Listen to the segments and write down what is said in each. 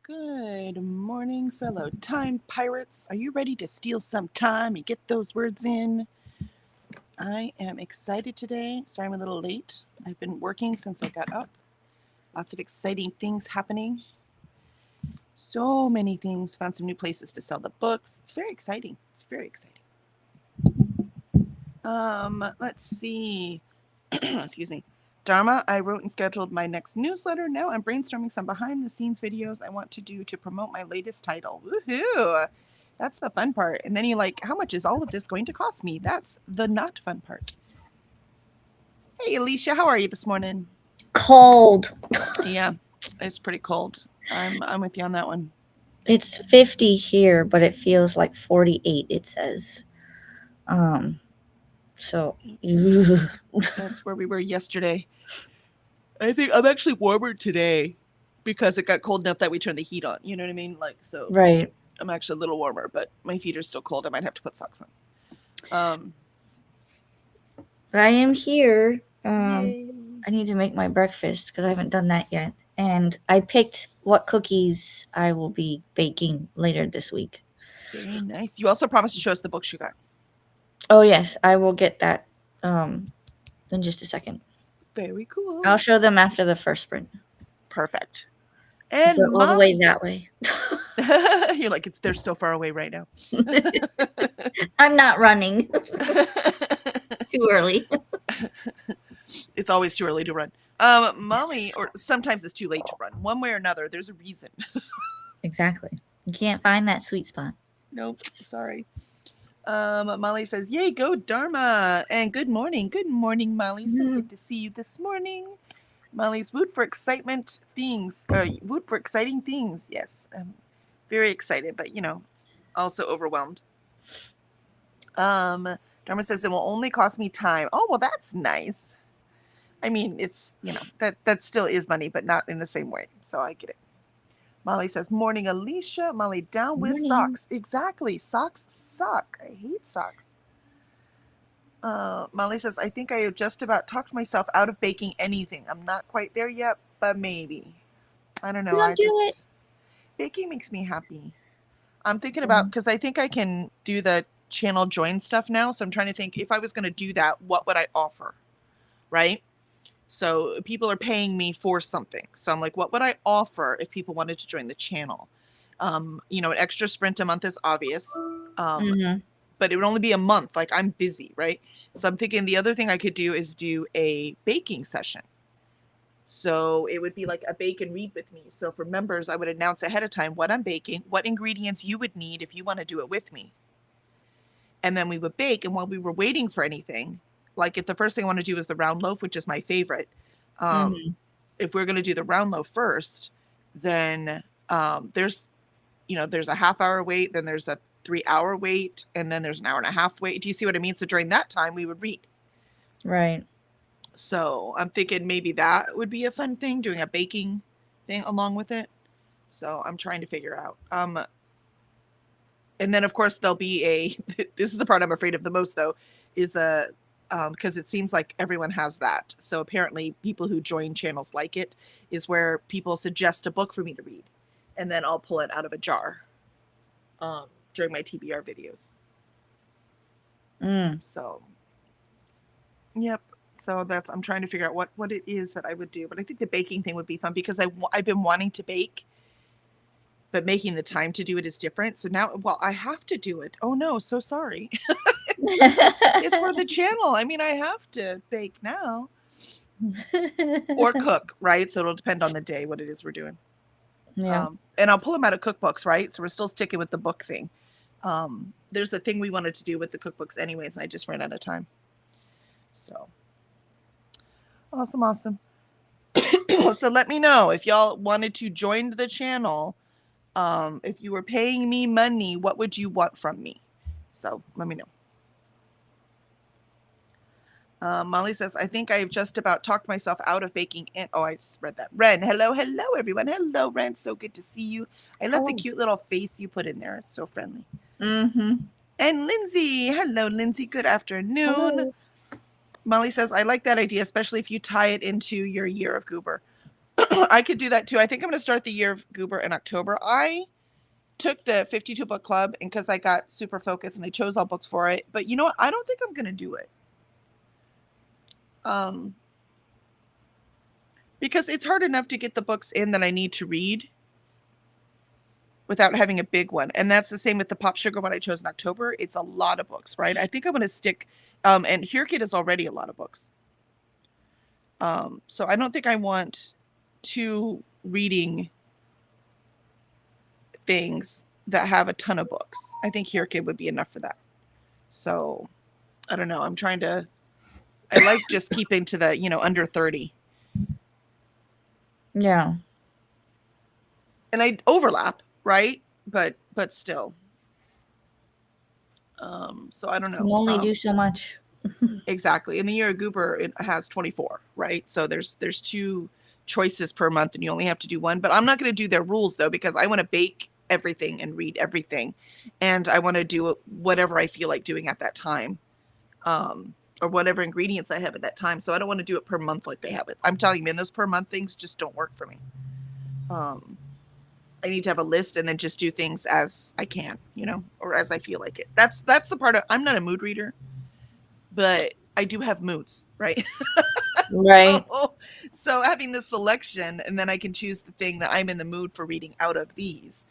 Good morning, fellow time pirates. Are you ready to steal some time and get those words in? I am excited today. Sorry I'm a little late. I've been working since I got up. Lots of exciting things happening. So many things. Found some new places to sell the books. It's very exciting. It's very exciting. Let's see. Excuse me. Dharma, I wrote and scheduled my next newsletter. Now I'm brainstorming some behind the scenes videos I want to do to promote my latest title. Woohoo! That's the fun part. And then you're like, how much is all of this going to cost me? That's the not fun part. Hey, Alicia, how are you this morning? Cold. Yeah, it's pretty cold. I'm with you on that one. It's 50 here, but it feels like 48, it says. So That's where we were yesterday. I think I'm actually warmer today because it got cold enough that we turned the heat on. You know what I mean? Like, so right. I'm actually a little warmer, but my feet are still cold. I might have to put socks on. But I am here. Yay. I need to make my breakfast because I haven't done that yet. And I picked what cookies I will be baking later this week. Very nice. You also promised to show us the books you got. Oh, yes. I will get that in just a second. Very cool. I'll show them after the first sprint. Perfect. And they're all the way that way. You're like, they're so far away right now. I'm not running. Too early. It's always too early to run. Molly, or sometimes it's too late to run. One way or another, there's a reason. Exactly. You can't find that sweet spot. Nope, sorry. Molly says, yay, go Dharma. And good morning. Good morning, Molly. So good to see you this morning. Molly's woot for excitement things. Woot for exciting things. Yes. I'm very excited, but also overwhelmed. Dharma says it will only cost me time. Oh, well, that's nice. I mean, it's, that still is money, but not in the same way. So I get it. Molly says, morning, Alicia. Molly, down with socks. Exactly. Socks suck. I hate socks. Molly says, I think I have just about talked myself out of baking anything. I'm not quite there yet, but maybe. I don't know. Baking makes me happy. I'm thinking about, because I think I can do the channel join stuff now. So I'm trying to think, if I was going to do that, what would I offer? Right? So people are paying me for something. So I'm like, what would I offer if people wanted to join the channel? An extra sprint a month is obvious. But it would only be a month. Like, I'm busy, right? So I'm thinking the other thing I could do is do a baking session. So it would be like a bake and read with me. So for members, I would announce ahead of time what I'm baking, what ingredients you would need if you want to do it with me. And then we would bake. And while we were waiting for anything, like if the first thing I want to do is the round loaf, which is my favorite. If we're going to do the round loaf first, then there's a half-hour wait, then there's a 3-hour wait, and then there's an hour and a half wait. Do you see what I mean? So during that time, we would read. Right. So I'm thinking maybe that would be a fun thing, doing a baking thing along with it. So I'm trying to figure out. And then, of course, there'll be this is the part I'm afraid of the most, though, is because it seems like everyone has that. So apparently people who join channels like it is where people suggest a book for me to read. And then I'll pull it out of a jar during my TBR videos. So, yep. So I'm trying to figure out what it is that I would do. But I think the baking thing would be fun because I've been wanting to bake, but making the time to do it is different. So now, I have to do it. Oh no, so sorry. It's for the channel. I mean, I have to bake now. Or cook, right? So it'll depend on the day what it is we're doing. Yeah. And I'll pull them out of cookbooks, right? So we're still sticking with the book thing. There's a thing we wanted to do with the cookbooks anyways, and I just ran out of time. So awesome. So let me know if y'all wanted to join the channel. If you were paying me money, what would you want from me? So let me know. Molly says, I think I've just about talked myself out of baking. I just read that. Ren, hello, everyone. Hello, Ren. So good to see you. I love the cute little face you put in there. It's so friendly. And Lindsay. Hello, Lindsay. Good afternoon. Hello. Molly says, I like that idea, especially if you tie it into your year of Goober. I could do that too. I think I'm going to start the year of Goober in October. I took the 52 book club and because I got super focused and I chose all books for it. But you know what? I don't think I'm going to do it. Because it's hard enough to get the books in that I need to read without having a big one. And that's the same with the Pop Sugar one I chose in October. It's a lot of books, right? I think I'm going to stick, and Here Kid is already a lot of books. So I don't think I want 2 reading things that have a ton of books. I think Here Kid would be enough for that. So I don't know. I like just keeping to the, under 30. Yeah. And I overlap, right? But still. So I don't know. You only do so much. Exactly. In the year of Goober, it has 24, right? So there's 2 choices per month and you only have to do one. But I'm not going to do their rules though, because I want to bake everything and read everything. And I want to do whatever I feel like doing at that time. Or whatever ingredients I have at that time. So I don't want to do it per month like they have it. I'm telling you, man, those per month things just don't work for me. I need to have a list and then just do things as I can, or as I feel like it. That's the part of, I'm not a mood reader, but I do have moods, right? Right. So having this selection and then I can choose the thing that I'm in the mood for reading out of these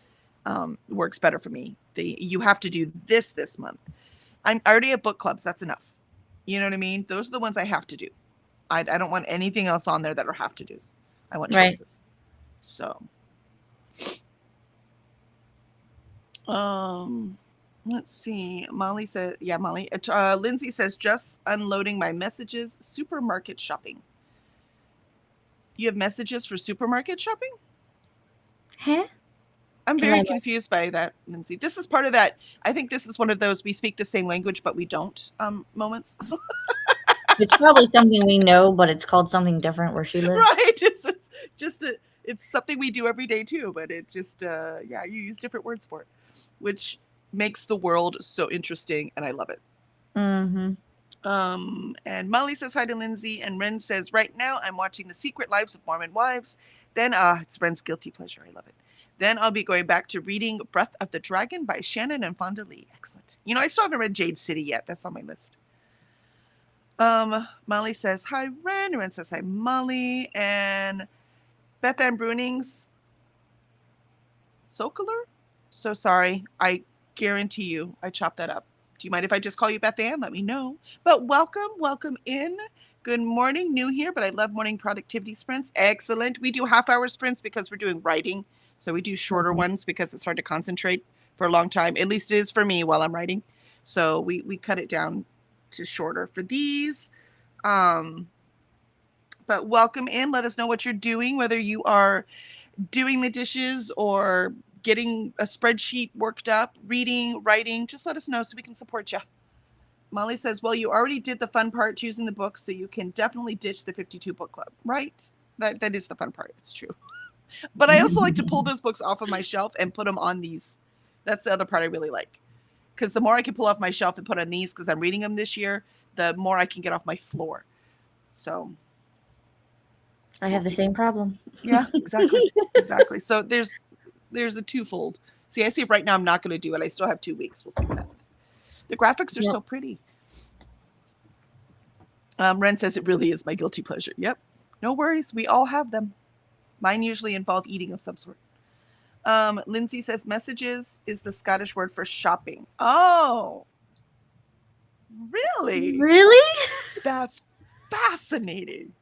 works better for me. You have to do this month. I'm already at book clubs. That's enough. You know what I mean? Those are the ones I have to do. I don't want anything else on there that are have to do's. I want choices. Right. So, let's see. Molly said, yeah, Molly. Lindsay says, just unloading my messages, supermarket shopping. You have messages for supermarket shopping? Huh? I'm very confused by that, Lindsay. This is part of that. I think this is one of those we speak the same language, but we don't moments. It's probably something we know, but it's called something different where she lives. Right. It's just it's something we do every day too, but it just you use different words for it, which makes the world so interesting, and I love it. Mm-hmm. And Molly says hi to Lindsay, and Ren says, right now I'm watching The Secret Lives of Mormon Wives. Then it's Ren's guilty pleasure. I love it. Then I'll be going back to reading Breath of the Dragon by Shannon and Fonda Lee. Excellent. I still haven't read Jade City yet. That's on my list. Molly says hi, Ren. Ren says hi, Molly. And Beth Ann Brunings. Sokoler? So sorry. I guarantee you I chopped that up. Do you mind if I just call you Beth Ann? Let me know. But welcome in. Good morning. New here, but I love morning productivity sprints. Excellent. We do half-hour sprints because we're doing writing. So we do shorter ones because it's hard to concentrate for a long time. At least it is for me while I'm writing. So we cut it down to shorter for these. But welcome in. Let us know what you're doing, whether you are doing the dishes or getting a spreadsheet worked up, reading, writing. Just let us know so we can support you. Molly says, well, you already did the fun part, choosing the books, so you can definitely ditch the 52 book club, right? That is the fun part. It's true. But I also like to pull those books off of my shelf and put them on these. That's the other part I really like. Because the more I can pull off my shelf and put on these, because I'm reading them this year, the more I can get off my floor. So I have the same problem. Yeah, exactly. Exactly. So there's a twofold. See, I see right now I'm not going to do it. I still have 2 weeks. We'll see what happens. The graphics are so pretty. Ren says it really is my guilty pleasure. Yep. No worries. We all have them. Mine usually involve eating of some sort. Lindsay says messages is the Scottish word for shopping. Oh, really? Really? That's fascinating.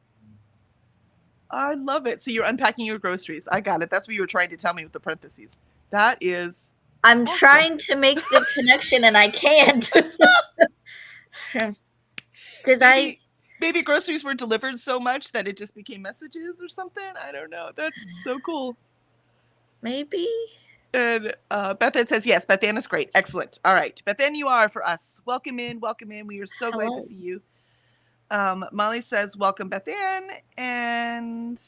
I love it. So you're unpacking your groceries. I got it. That's what you were trying to tell me with the parentheses. That is I'm awesome. Trying to make the connection and I can't. Because maybe groceries were delivered so much that it just became messages or something. I don't know. That's so cool. Maybe. And Beth Ann says, yes, Beth Ann is great. Excellent. All right. Beth Ann, you are for us. Welcome in. Welcome in. We are so glad to see you. Molly says, welcome, Beth Ann. And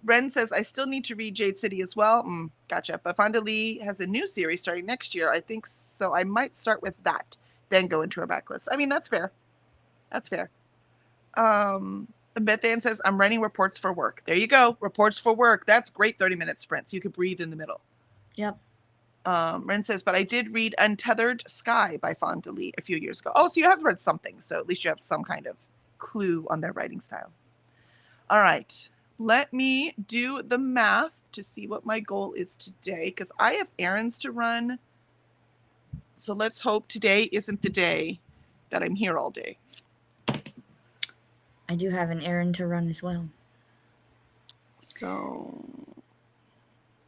Ren says, I still need to read Jade City as well. Gotcha. But Fonda Lee has a new series starting next year. I think so. I might start with that, then go into her backlist. I mean, that's fair. That's fair. Beth Ann says, I'm writing reports for work. There you go. Reports for work. That's great 30-minute sprints. You could breathe in the middle. Yep. Ren says, but I did read Untethered Sky by Fonda Lee a few years ago. Oh, so you have read something. So at least you have some kind of clue on their writing style. All right. Let me do the math to see what my goal is today because I have errands to run. So let's hope today isn't the day that I'm here all day. I do have an errand to run as well. So,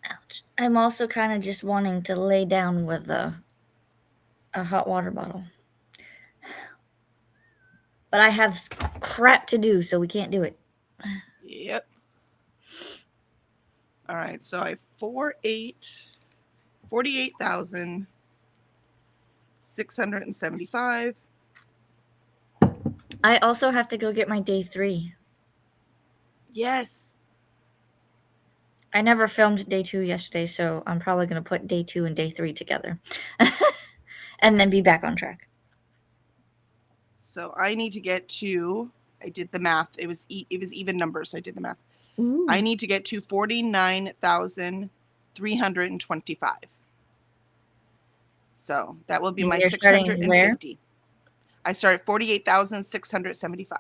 ouch. I'm also kind of just wanting to lay down with a hot water bottle. But I have crap to do, so we can't do it. Yep. All right. So I have 48,675. I also have to go get my day 3. Yes. I never filmed day 2 yesterday, so I'm probably going to put day 2 and day 3 together. And then be back on track. So I need to get to, I did the math. It was even numbers. So I did the math. Ooh. I need to get to 49,325. So that will be my 650. I start at 48,675.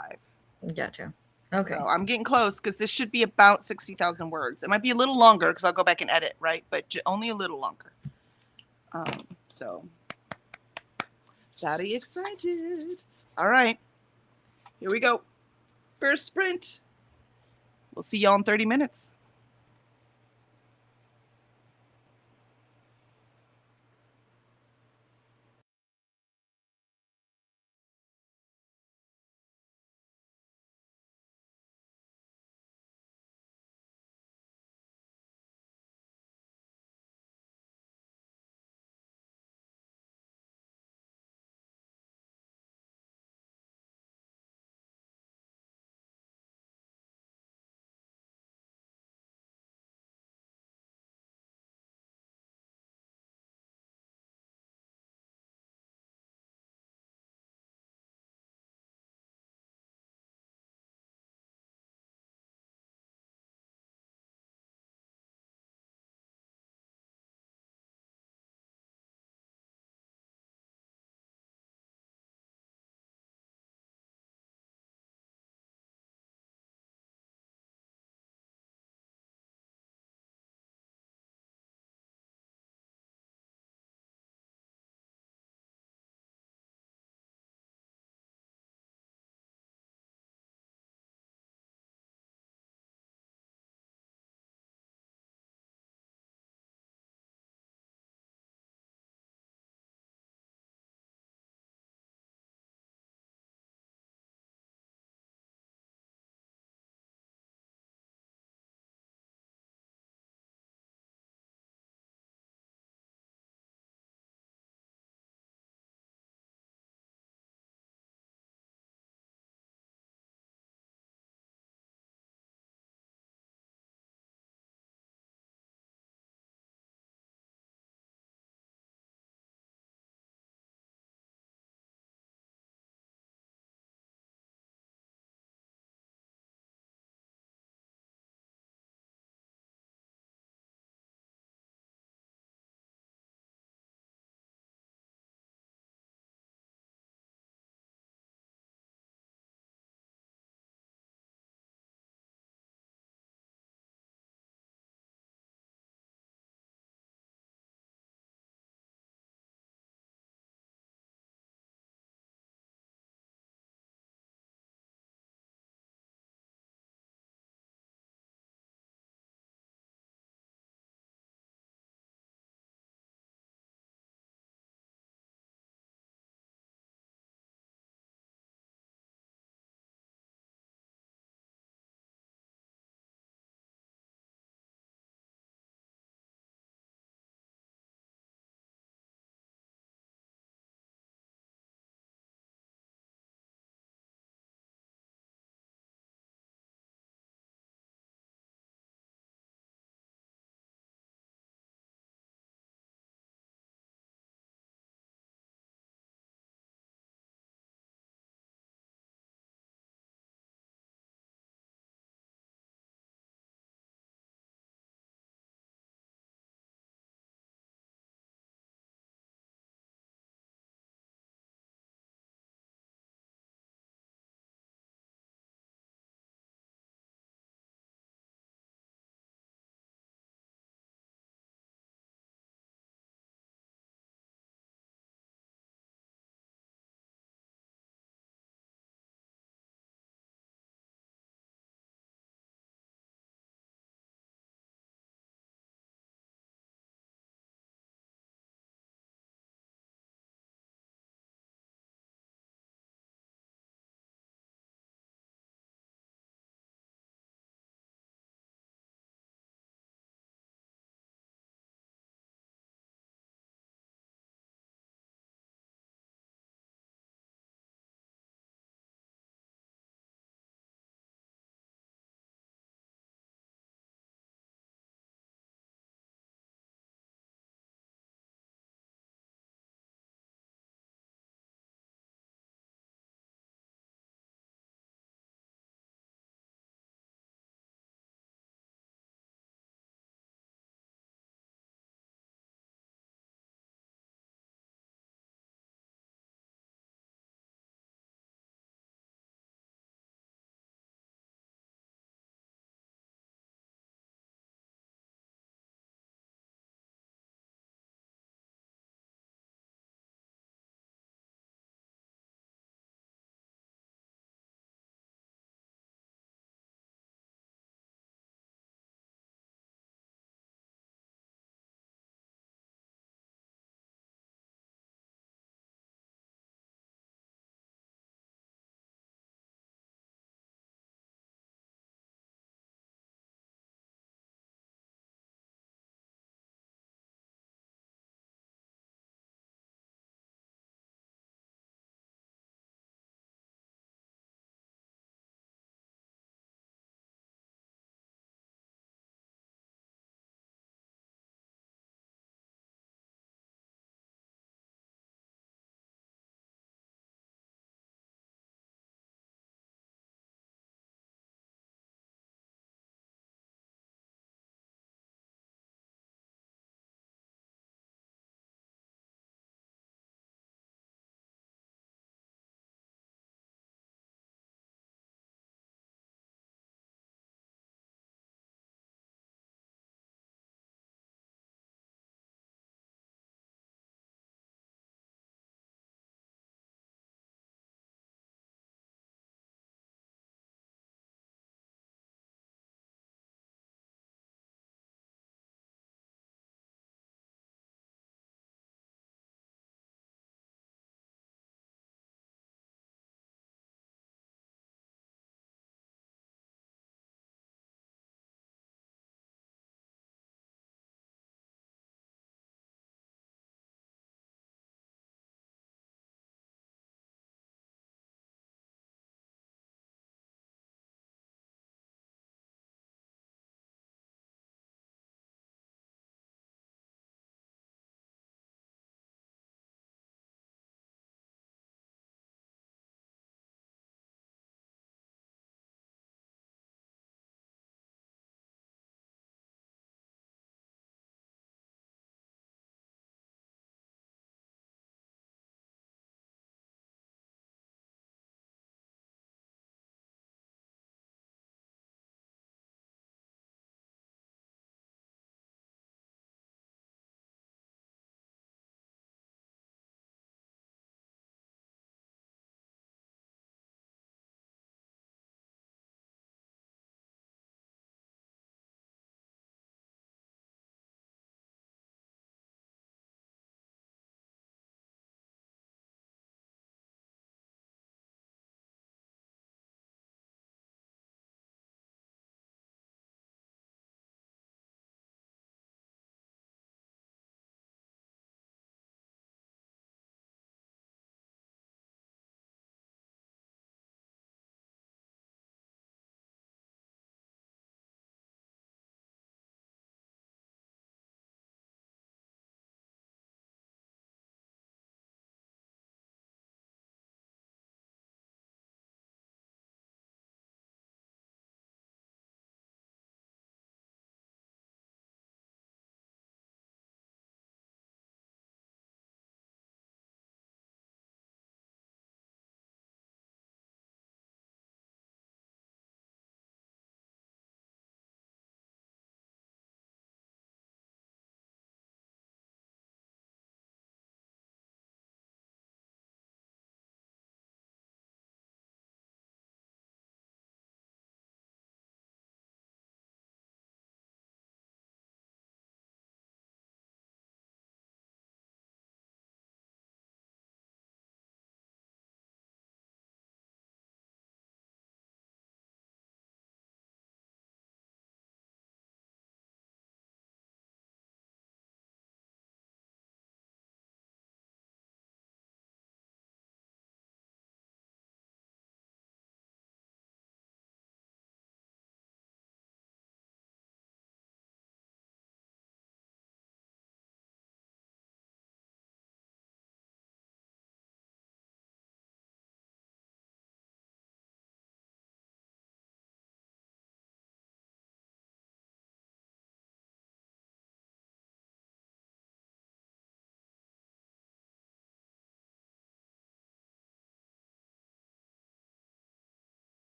Gotcha. Okay. So I'm getting close because this should be about 60,000 words. It might be a little longer because I'll go back and edit, right? But only a little longer. So very excited. All right. Here we go. First sprint. We'll see y'all in 30 minutes.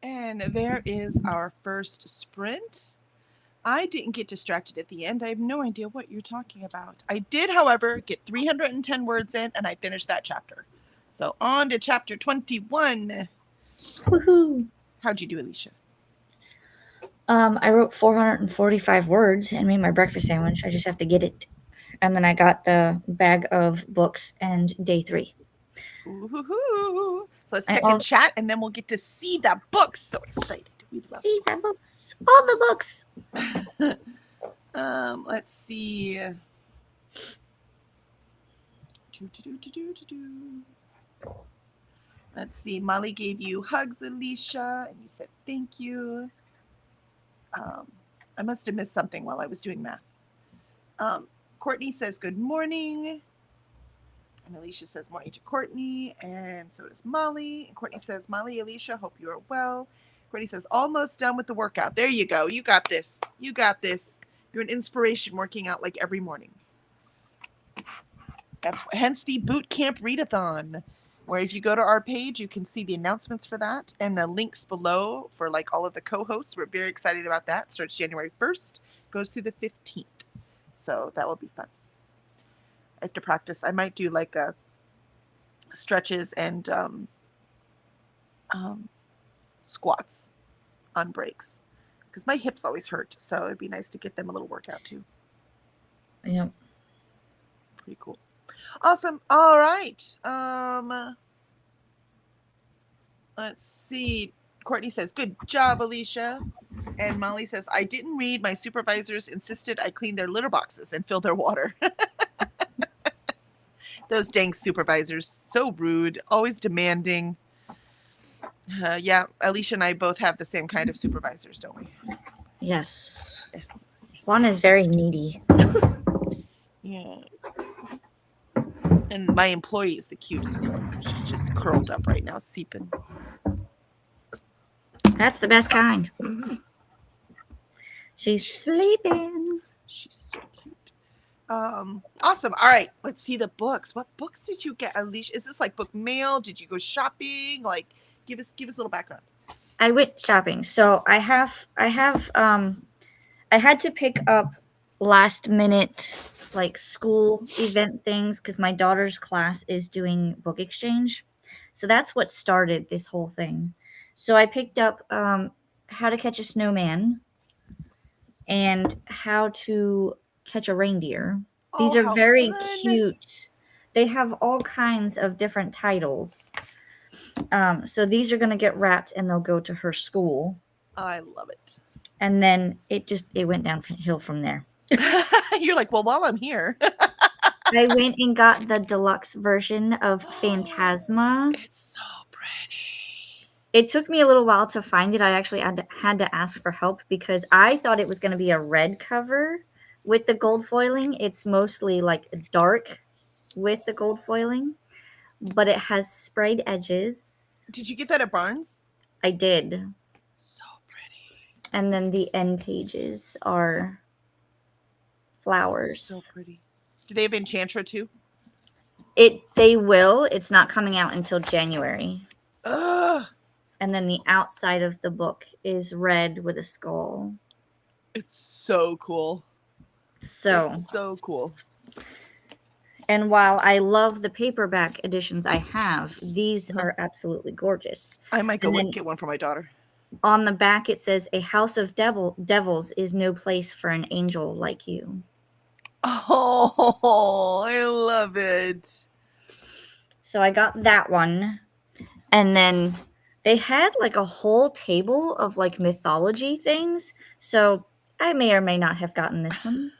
And there is our first sprint. I didn't get distracted at the end. I have no idea what you're talking about. I did, however, get 310 words in, and I finished that chapter. So on to chapter 21. Woohoo! How'd you do, Alicia? I wrote 445 words and made my breakfast sandwich. I just have to get it. And then I got the bag of books and day 3. Ooh-hoo-hoo. So let's check in chat, and then we'll get to see the books. So excited. We love see books. the books. All the books. Let's see. Let's see. Molly gave you hugs, Alicia, and you said thank you. I must have missed something while I was doing math. Courtney says good morning. And Alicia says morning to Courtney. And so does Molly. And Courtney says, Molly, Alicia, hope you are well. Courtney says, almost done with the workout. There you go. You got this. You got this. You're an inspiration working out like every morning. That's hence the boot camp readathon, where if you go to our page, you can see the announcements for that and the links below for like all of the co-hosts. We're very excited about that. Starts January 1st, goes through the 15th. So that will be fun. I have to practice. I might do like a stretches and squats on breaks because my hips always hurt. So it'd be nice to get them a little workout too. Yep. Pretty cool. Awesome. All right. Let's see. Courtney says, good job, Alicia. And Molly says, I didn't read. My supervisors insisted I clean their litter boxes and fill their water. Those dang supervisors. So rude. Always demanding. Yeah, Alicia and I both have the same kind of supervisors, don't we? Yes. Yes. Juan is very needy. Yeah. And my employee is the cutest. She's just curled up right now, seeping. That's the best kind. She's sleeping. She's so cute. Awesome. All right, let's see the books. What books did you get, Alicia? Is this like book mail? Did you go shopping? Like, give us a little background. I went shopping. So I had to pick up last minute like school event things because my daughter's class is doing book exchange. So that's what started this whole thing. So I picked up How to Catch a Snowman and How to Catch a Reindeer. These are very cute. They have all kinds of different titles. So these are going to get wrapped and they'll go to her school. I love it. And then it went downhill from there. You're like, well, while I'm here. I went and got the deluxe version of Phantasma. It's so pretty. It took me a little while to find it. I actually had to ask for help because I thought it was going to be a red cover with the gold foiling. It's mostly like dark with the gold foiling, but it has sprayed edges. Did you get that at Barnes? I did. So pretty. And then the end pages are flowers. So pretty. Do they have Enchantra too? They will. It's not coming out until January. Ugh. And then the outside of the book is red with a skull. It's so cool. It's so cool. And while I love the paperback editions I have, these are absolutely gorgeous. I might go and get one for my daughter. On the back, it says, a house of devils is no place for an angel like you. Oh, I love it. So I got that one. And then they had like a whole table of like mythology things. So I may or may not have gotten this one.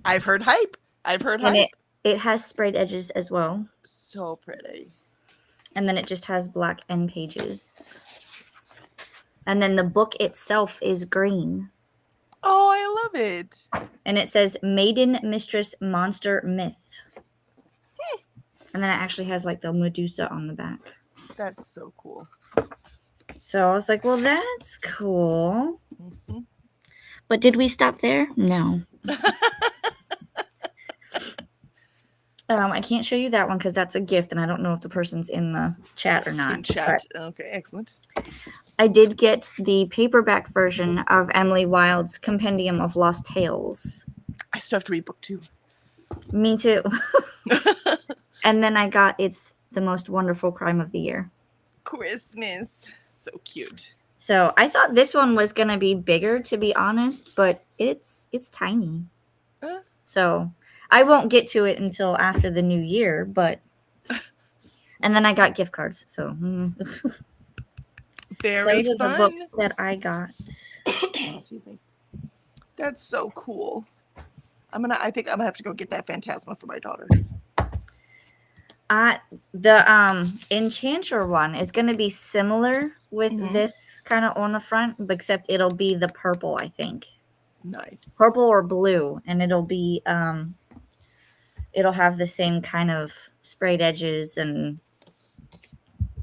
I've heard hype. And it has sprayed edges as well. So pretty. And then it just has black end pages. And then the book itself is green. Oh, I love it. And it says Maiden, Mistress, Monster, Myth. And then it actually has like the Medusa on the back. That's so cool. So I was like, well, that's cool. Mm-hmm. But did we stop there? No. I can't show you that one because that's a gift, and I don't know if the person's in the chat or not. In chat. Okay, excellent. I did get the paperback version of Emily Wilde's Compendium of Lost Tales. I still have to read book 2. Me too. And then I got It's the Most Wonderful Crime of the Year. Christmas. So cute. So I thought this one was going to be bigger, to be honest, but it's tiny. So I won't get to it until after the new year, but... And then I got gift cards, so... Very Those fun. are the books that I got. Excuse me. That's so cool. I think I'm gonna have to go get that Phantasma for my daughter. The Enchanter one is going to be similar with this kind of on the front, except it'll be the purple, I think. Nice. Purple or blue, and it'll be it'll have the same kind of sprayed edges and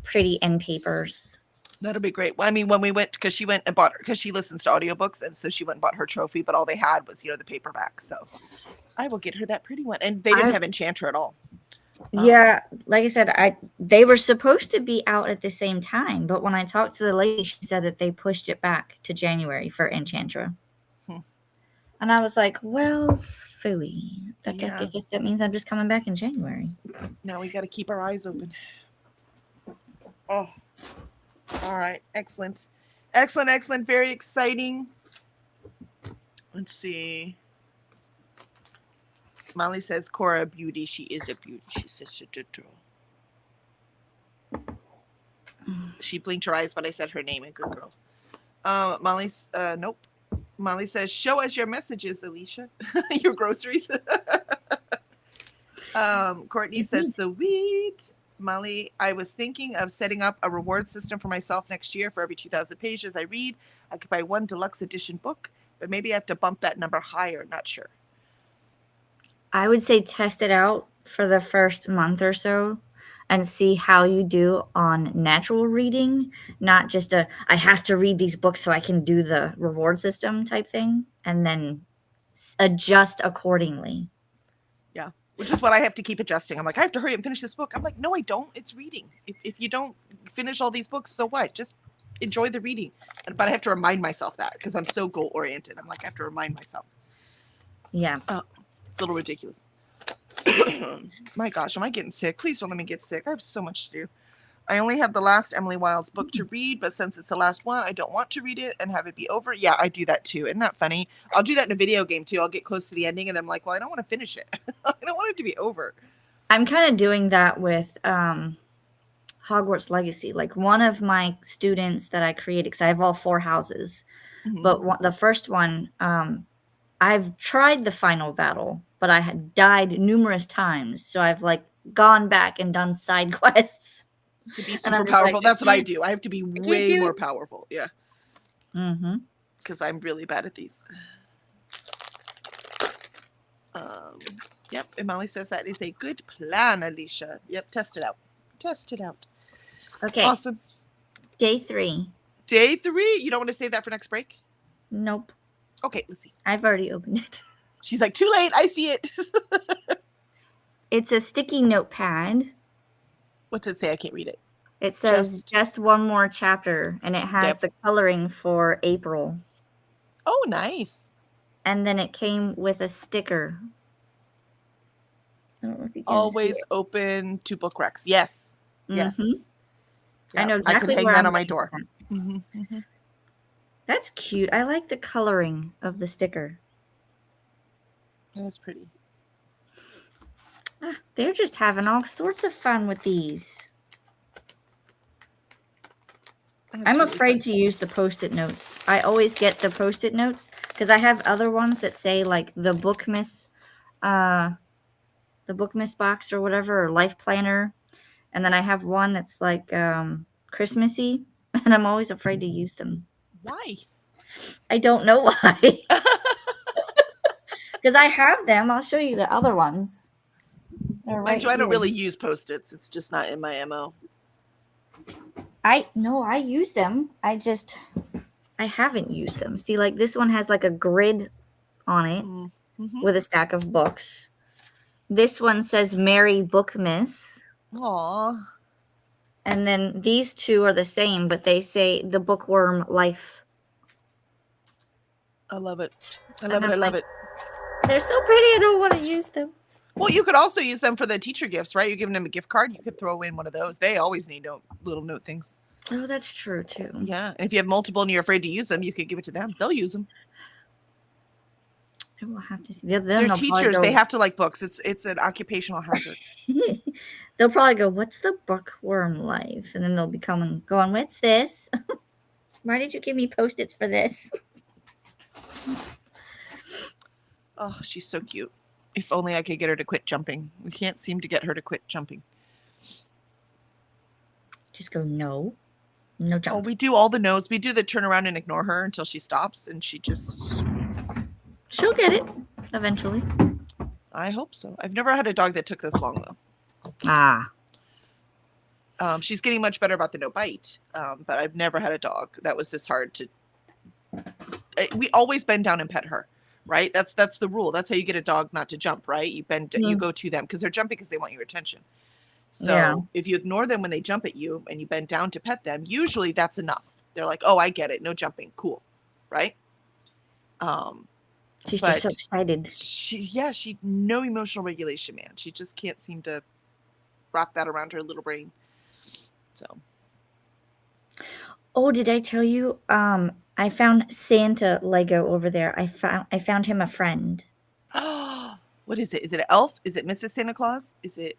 pretty end papers. That'll be great. Well, I mean, when we went, because she went and bought her, because she listens to audiobooks, and so she went and bought her trophy, but all they had was, the paperback. So I will get her that pretty one. And they didn't have Enchanter at all. Yeah, like I said, they were supposed to be out at the same time, but when I talked to the lady, she said that they pushed it back to January for Enchantra. And I was like, well, phooey. I guess that means I'm just coming back in January. Now we got to keep our eyes open. Oh, all right. Excellent. Excellent, excellent. Very exciting. Let's see. Molly says, Cora, a beauty. She is a beauty. She's such a good girl. She blinked her eyes, but I said her name, a good girl. Molly's, nope. Molly says, show us your messages, Alicia. Your groceries. Courtney says, sweet. Molly, I was thinking of setting up a reward system for myself next year. For every 2,000 pages I read, I could buy one deluxe edition book, but maybe I have to bump that number higher. Not sure. I would say test it out for the first month or so and see how you do on natural reading, not just I have to read these books so I can do the reward system type thing, and then adjust accordingly. Yeah, which is what I have to keep adjusting. I'm like, I have to hurry up and finish this book. I'm like, no, I don't. It's reading. If you don't finish all these books, so what? Just enjoy the reading. But I have to remind myself that because I'm so goal oriented. I'm like, I have to remind myself. Yeah. It's a little ridiculous. My gosh, am I getting sick? Please don't let me get sick. I have so much to do. I only have the last Emily Wilde's book to read, but since it's the last one, I don't want to read it and have it be over. Yeah, I do that too. Isn't that funny? I'll do that in a video game too. I'll get close to the ending and then I'm like, well, I don't want to finish it. I don't want it to be over. I'm kind of doing that with Hogwarts Legacy. Like one of my students that I created, because I have all 4 houses, but the first one, I've tried the final battle, but I had died numerous times. So I've gone back and done side quests. To be super powerful. That's what I do. I have to be way more powerful. Yeah. Because I'm really bad at these. Yep. And Molly says that is a good plan, Alicia. Yep. Test it out. Test it out. Okay. Awesome. Day 3. Day 3. You don't want to save that for next break? Nope. Okay, let's see. I've already opened it. She's like, too late. I see it. It's a sticky notepad. What's it say? I can't read it. It says just one more chapter, and it has the coloring for April. Oh, nice. And then it came with a sticker. I don't know if you can Always open to book recs. Yes. Yes. I know exactly I could hang that on my door. That's cute. I like the coloring of the sticker. That was pretty. They're just having all sorts of fun with these. I'm really afraid to use the Post-it notes. I always get the Post-it notes because I have other ones that say the Bookmas box or whatever, or Life Planner. And then I have one that's Christmassy, and I'm always afraid to use them. Why? I don't know why. Because I have them. I'll show you the other ones. I don't really use Post-its. It's just not in my MO. I use them. I haven't used them. See, this one has a grid on it with a stack of books. This one says Mary Bookmiss. Aw. And then these two are the same, but they say the bookworm life. I love it. I And love it. I I'm love like, it. they're so pretty. I don't want to use them. Well, you could also use them for the teacher gifts, right? You're giving them a gift card. You could throw in one of those. They always need little note things. Oh, that's true too. Yeah. And if you have multiple and you're afraid to use them, you could give it to them. They'll use them. I will have to see. Then They're they'll teachers. probably They have to like books. It's an occupational hazard. they'll probably go, "What's the bookworm life?" And then they'll be coming, going, "What's this? Why did you give me Post-its for this?" Oh, she's so cute. If only I could get her to quit jumping. We can't seem to get her to quit jumping. Just go, no jump. Oh, we do all the no's. We do the turn around and ignore her until she stops, and she'll get it eventually. I hope so. I've never had a dog that took this long though. Ah. She's getting much better about the no bite, but I've never had a dog that was this hard to. We always bend down and pet her, right? That's the rule. That's how you get a dog not to jump, right? You bend, you go to them because they're jumping because they want your attention. So if you ignore them when they jump at you and you bend down to pet them, usually that's enough. They're like, "Oh, I get it. No jumping. Cool." Right? She's just so excited. She no emotional regulation, man. She just can't seem to wrap that around her little brain. So. Oh, did I tell you? I found Santa Lego over there. I found him a friend. What is it? Is it an elf? Is it Mrs. Santa Claus? Is it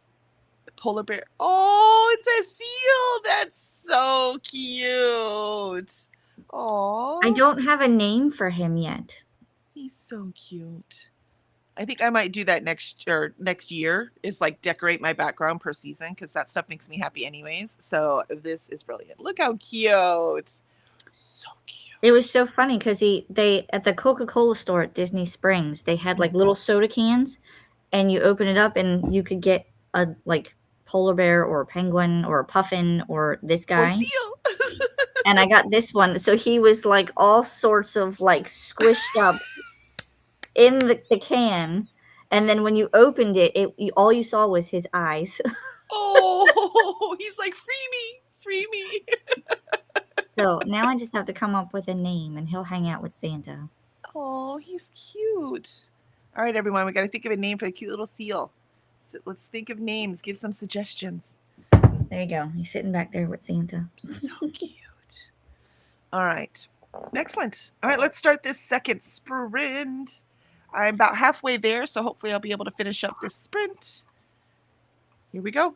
a polar bear? Oh, it's a seal. That's so cute. Oh. I don't have a name for him yet. He's so cute. I think I might do that next year is like decorate my background per season because that stuff makes me happy anyways. So this is brilliant. Look how cute. So cute. It was so funny because they at the Coca-Cola store at Disney Springs, they had like little soda cans and you open it up and you could get a like polar bear or a penguin or a puffin or this guy. Or seal. And I got this one. So he was like all sorts of like squished up in the can. And then when you opened it, all you saw was his eyes. Oh, he's like, free me. So now I just have to come up with a name and he'll hang out with Santa. Oh, he's cute. All right, everyone, we got to think of a name for a cute little seal. So let's think of names. Give some suggestions. There you go. He's sitting back there with Santa. So cute. All right. Excellent. All right, let's start this second sprint. I'm about halfway there, so hopefully I'll be able to finish up this sprint. Here we go.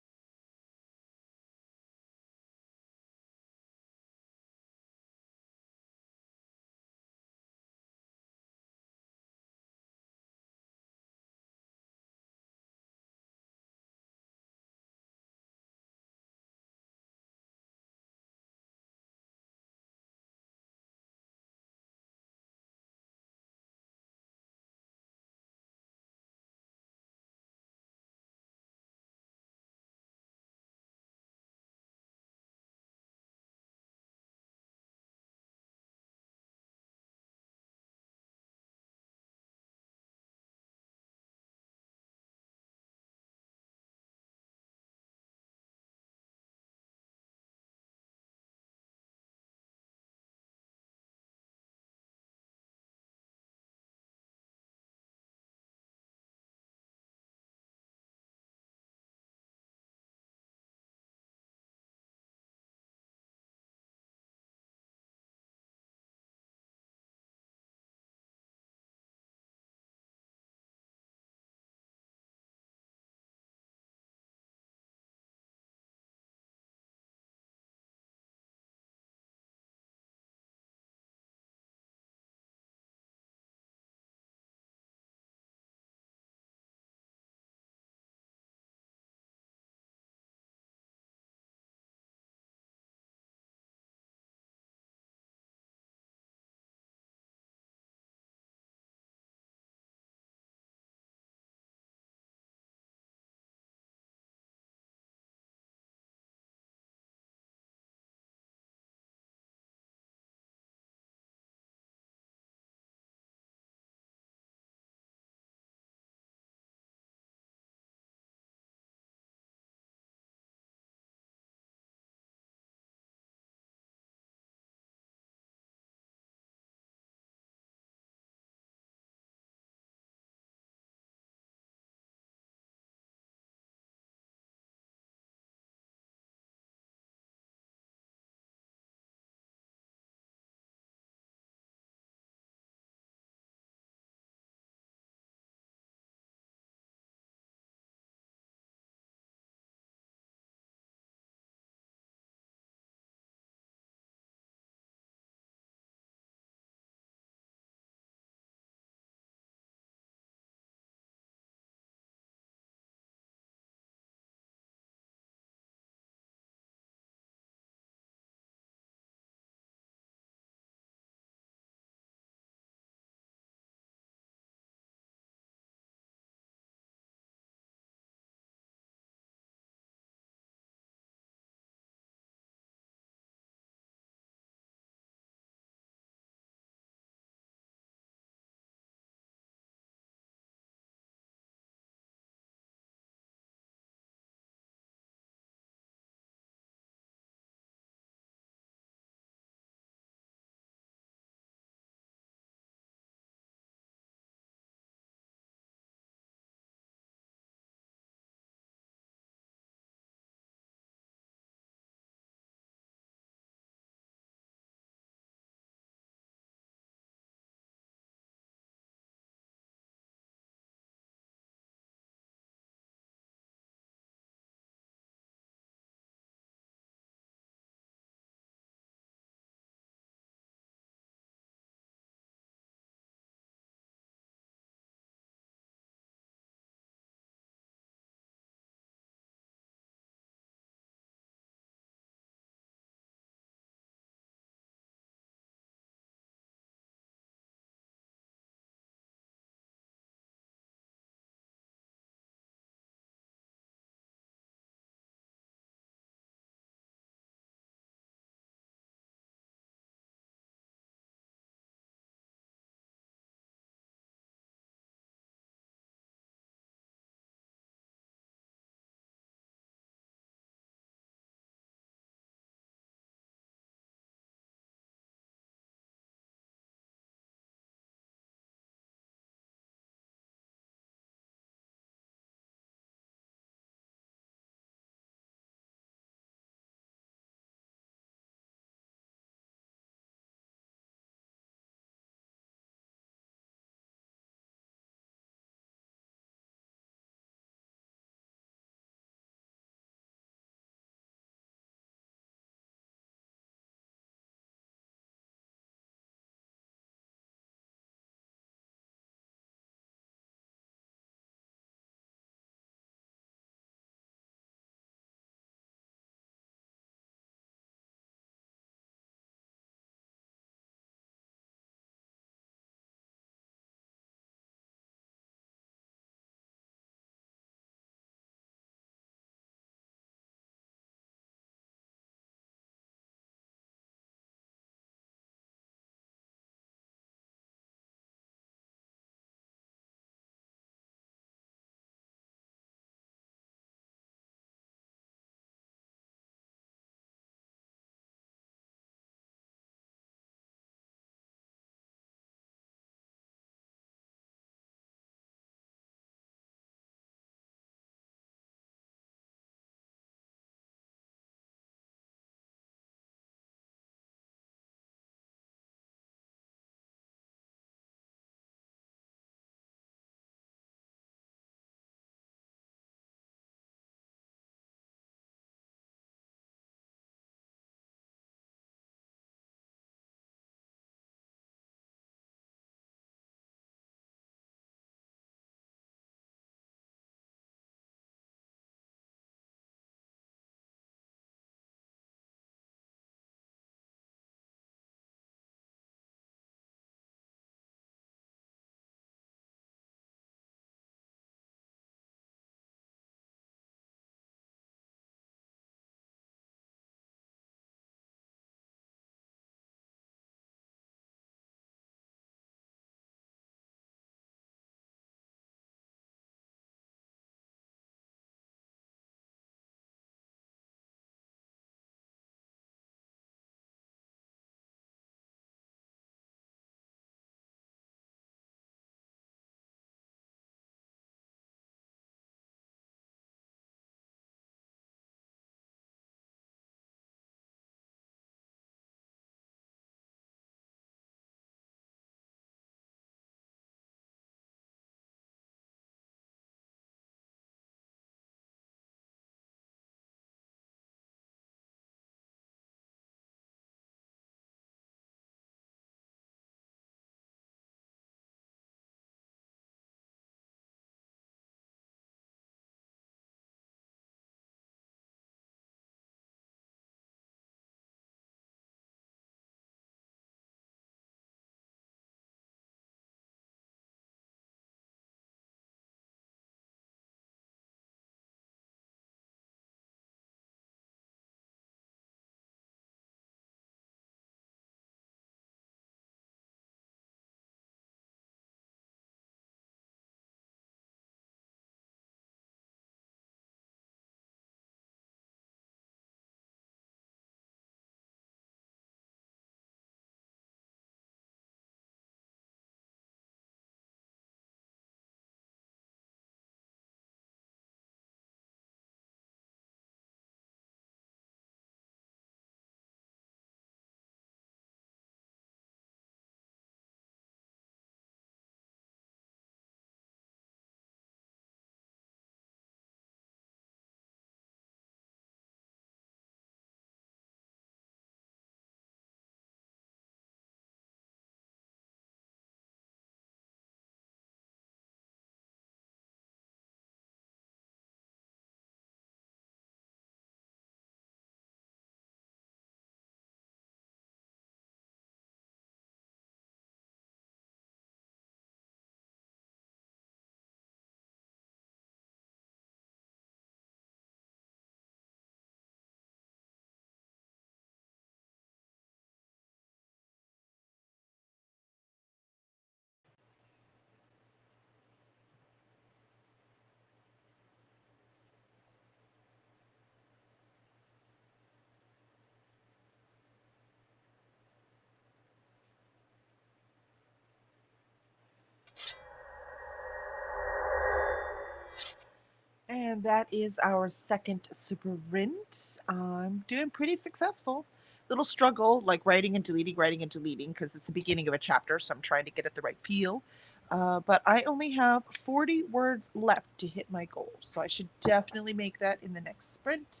And that is our second sprint. I'm doing pretty successful. Little struggle, like writing and deleting, because it's the beginning of a chapter, so I'm trying to get at the right feel. But I only have 40 words left to hit my goal, so I should definitely make that in the next sprint,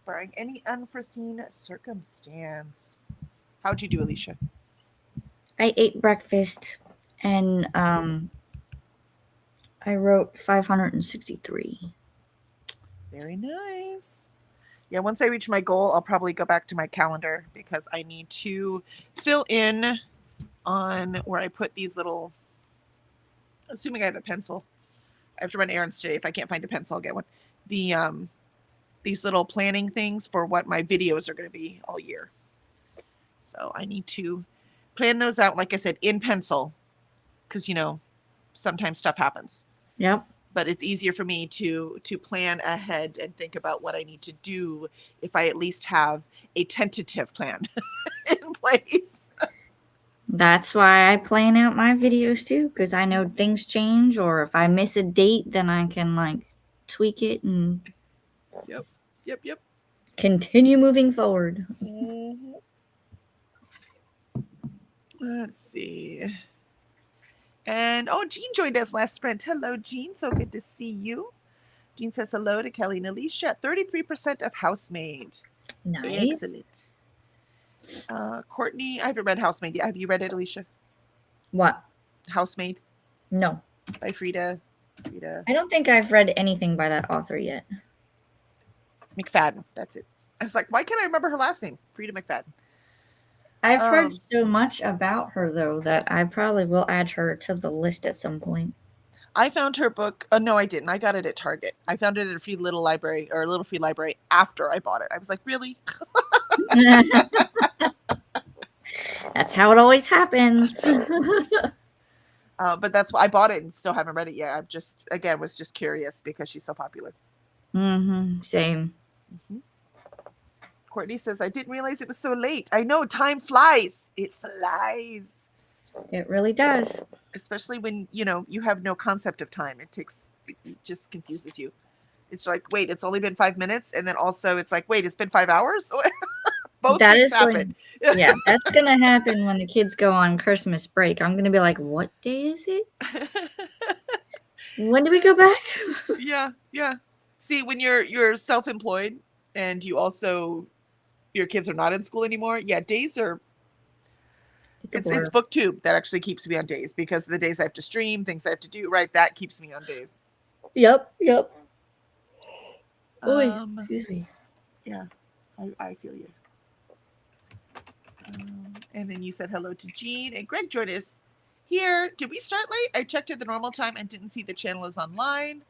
barring any unforeseen circumstance. How'd you do, Alicia? I ate breakfast and I wrote 563. Very nice. Yeah, once I reach my goal, I'll probably go back to my calendar because I need to fill in on where I put these little, assuming I have a pencil. I have to run errands today. If I can't find a pencil, I'll get one. These little planning things for what my videos are going to be all year. So I need to plan those out, like I said, in pencil, because sometimes stuff happens. Yep. But it's easier for me to plan ahead and think about what I need to do if I at least have a tentative plan in place. That's why I plan out my videos too, because I know things change, or if I miss a date, then I can tweak it and Yep. continue moving forward. Mm-hmm. Let's see. And Jean joined us last sprint. Hello, Jean. So good to see you. Jean says hello to Kelly and Alicia. 33% of Housemaid. Nice. Excellent. Courtney, I haven't read Housemaid yet. Have you read it, Alicia? What? Housemaid No. by Frida. I don't think I've read anything by that author yet. McFadden. That's it. I was like, why can't I remember her last name? Frida McFadden. I've heard so much about her, though, that I probably will add her to the list at some point. I found her book. No, I didn't. I got it at Target. I found it at a free little library after I bought it. I was like, really? That's how it always happens. But that's why I bought it and still haven't read it yet. I was just curious because she's so popular. Same. Courtney says, I didn't realize it was so late. I know, time flies. It flies. It really does. Especially when, you have no concept of time. It just confuses you. It's like, wait, it's only been 5 minutes. And then also it's like, wait, it's been 5 hours? Both things happen. Yeah, that's going to happen when the kids go on Christmas break. I'm going to be like, what day is it? When do we go back? Yeah. See, when you're self-employed and your kids are not in school anymore, days are... It's BookTube that actually keeps me on days because the days I have to stream, things I have to do, right? That keeps me on days. Yep. Excuse me. Yeah, I feel you. And then you said hello to Jean and Greg joined us here. Did we start late? I checked at the normal time and didn't see the channel is online.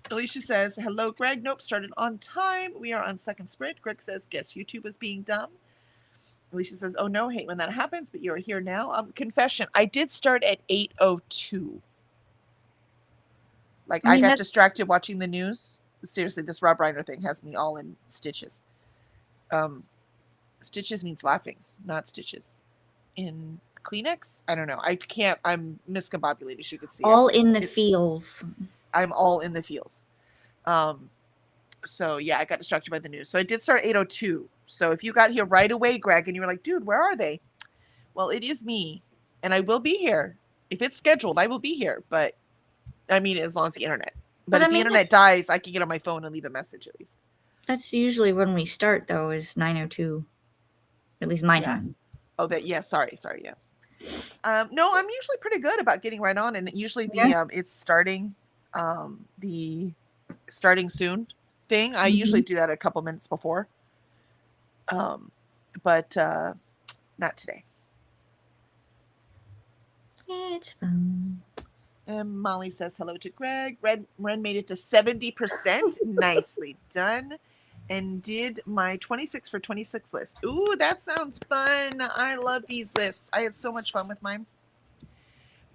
Alicia says, hello, Greg. Nope, started on time. We are on second sprint. Greg says, guess YouTube was being dumb. Alicia says, oh no, hate when that happens, but you're here now. Confession, I did start at 8:02. I got distracted watching the news. Seriously, this Rob Reiner thing has me all in stitches. Stitches means laughing, not stitches. In Kleenex? I don't know. I'm miscombobulated, as you could see. All in the feels. I'm all in the feels. So yeah, I got distracted by the news. So I did start 8:02. So if you got here right away, Greg, and you were like, dude, where are they? Well, it is me. And I will be here. If it's scheduled, I will be here. But I mean, as long as the internet. But if the internet dies, I can get on my phone and leave a message at least. That's usually when we start, though, is 9:02. At least my time. Oh, sorry, yeah. No, I'm usually pretty good about getting right on. And usually it's starting the starting soon thing. I usually do that a couple minutes before. But not today. It's fun. And Molly says hello to Greg. Ren made it to 70%. Nicely done. And did my 26 for 26 list. Ooh, that sounds fun. I love these lists. I had so much fun with mine.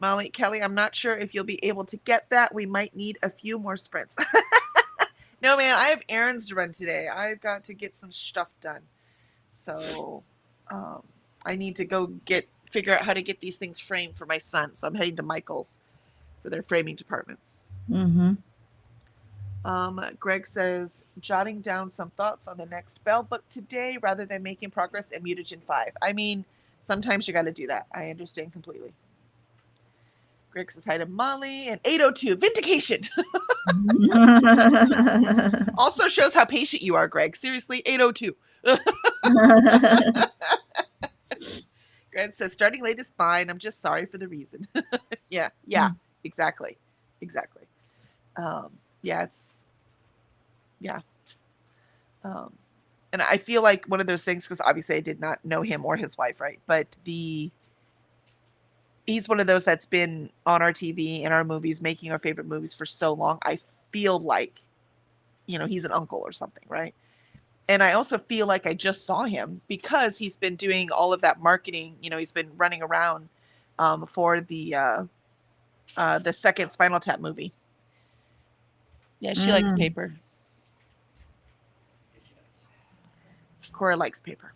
Molly, Kelly, I'm not sure if you'll be able to get that. We might need a few more sprints. No, man, I have errands to run today. I've got to get some stuff done. So I need to go figure out how to get these things framed for my son. So I'm heading to Michael's for their framing department. Greg says, jotting down some thoughts on the next Bell book today rather than making progress in Mutagen 5. I mean, sometimes you got to do that. I understand completely. Greg says hi to Molly. And 802, vindication. Also shows how patient you are, Greg. Seriously, 802. Greg says, starting late is fine. I'm just sorry for the reason. yeah, exactly. Yeah, it's, yeah. And I feel like one of those things, because obviously I did not know him or his wife, right? But he's one of those that's been on our TV and our movies, making our favorite movies for so long. I feel like, he's an uncle or something, right? And I also feel like I just saw him because he's been doing all of that marketing. He's been running around for the second Spinal Tap movie. Yeah, she likes paper. Cora likes paper.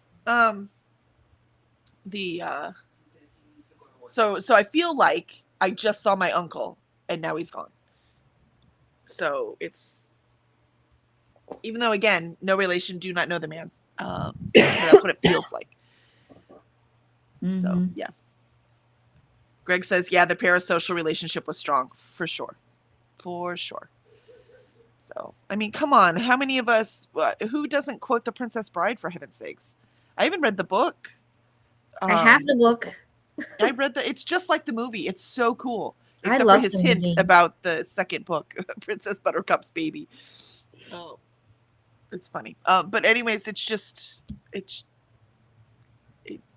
So I feel like I just saw my uncle and now he's gone. So it's, even though, again, no relation, do not know the man. That's what it feels like. So, yeah. Greg says, yeah, the parasocial relationship was strong, for sure. For sure. So, I mean, come on. How many of us, who doesn't quote The Princess Bride, for heaven's sakes? I haven't read the book. I have the book. I read it's just like the movie. It's so cool. Except for his hint about the second book, Princess Buttercup's baby. Oh, it's funny. But anyways, it's just,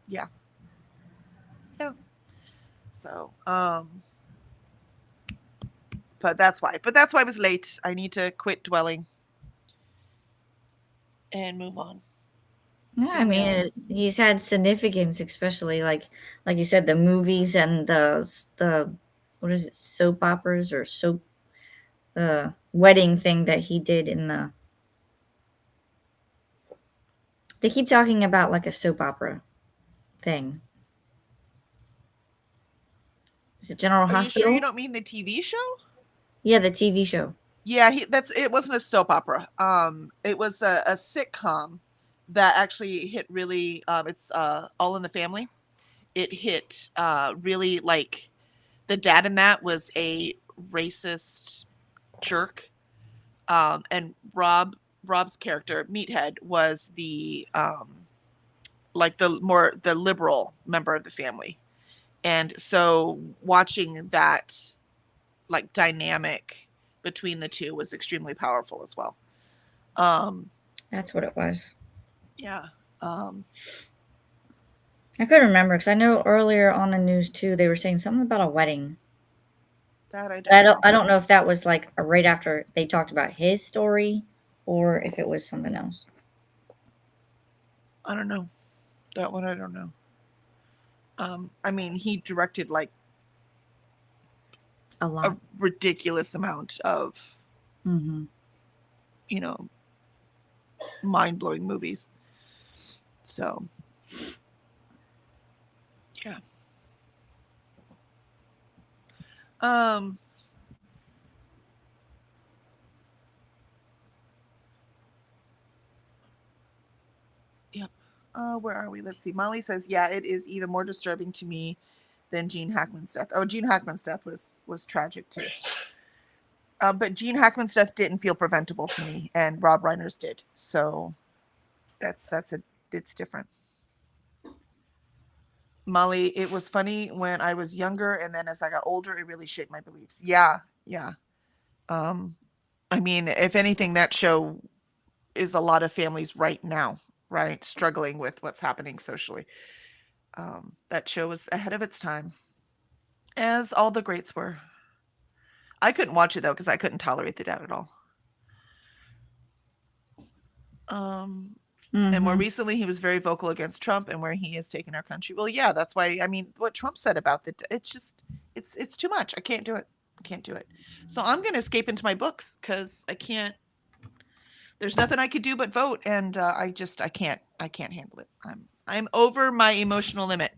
yeah. So, but that's why I was late. I need to quit dwelling and move on. Yeah, I mean, he's had significance, especially like you said, the movies and the what is it, soap operas or the wedding thing that he did in the. They keep talking about like a soap opera thing. Is it General Hospital? Are you sure you don't mean the TV show? Yeah, the TV show. Yeah, it wasn't a soap opera. It was a sitcom that actually hit really. It's All in the Family. It hit really, like, the dad in that was a racist jerk, and Rob's character, Meathead, was the like the liberal member of the family. And so watching that, like, dynamic between the two was extremely powerful as well. That's what it was. Yeah. I couldn't remember because I know earlier on the news too they were saying something about a wedding. That I don't know if that was like right after they talked about his story or if it was something else. I don't know. That one I don't know. I mean, he directed like a ridiculous amount of, mind-blowing movies. So, yeah. Yep. Where are we? Let's see. Molly says, yeah, it is even more disturbing to me than Gene Hackman's death. Oh, Gene Hackman's death was tragic too. But Gene Hackman's death didn't feel preventable to me, and Rob Reiner's did. So it's different. Molly, it was funny when I was younger, and then as I got older, it really shaped my beliefs. Yeah. I mean, if anything, that show is a lot of families right now, right, struggling with what's happening socially. That show was ahead of its time, as all the greats were. I couldn't watch it though because I couldn't tolerate the dad at all. And more recently, he was very vocal against Trump and where he has taken our country. Well, yeah, that's why. I mean, what Trump said about it's just it's too much. I can't do it. So I'm going to escape into my books because I can't. There's nothing I could do but vote, and I can't handle it. I'm over my emotional limit.